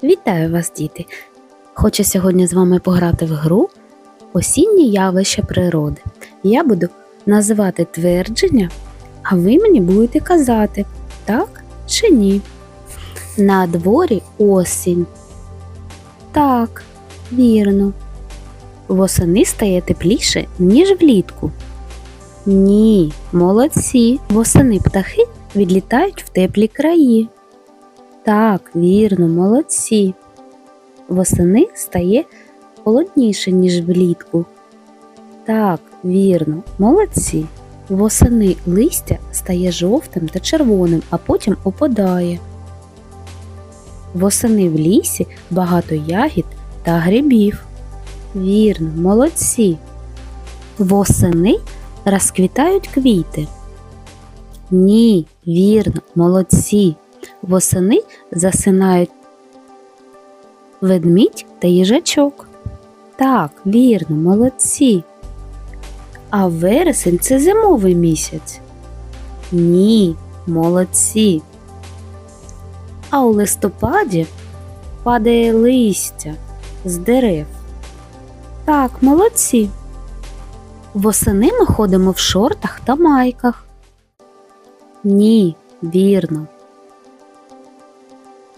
Вітаю вас, діти! Хочу сьогодні з вами пограти в гру «Осінні явища природи». Я буду називати твердження, а ви мені будете казати, так чи ні. На дворі осінь. Так, вірно. Восени стає тепліше, ніж влітку. Ні, молодці. Восени птахи відлітають в теплі краї. Так, вірно, молодці. Восени стає холодніше, ніж влітку. Так, вірно, молодці. Восени листя стає жовтим та червоним, а потім опадає. Восени в лісі багато ягід та грибів. Вірно, молодці. Восени розквітають квіти. Ні, вірно, молодці. Восени засинають ведмідь та їжачок. Так, вірно, молодці. А вересень – це зимовий місяць. Ні, молодці. А у листопаді падає листя з дерев. Так, молодці. Восени ми ходимо в шортах та майках. Ні, вірно.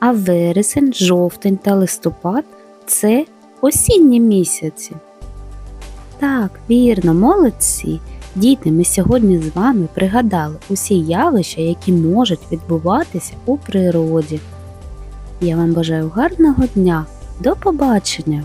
А вересень, жовтень та листопад – це осінні місяці. Так, вірно, молодці. Діти, ми сьогодні з вами пригадали усі явища, які можуть відбуватися у природі. Я вам бажаю гарного дня. До побачення!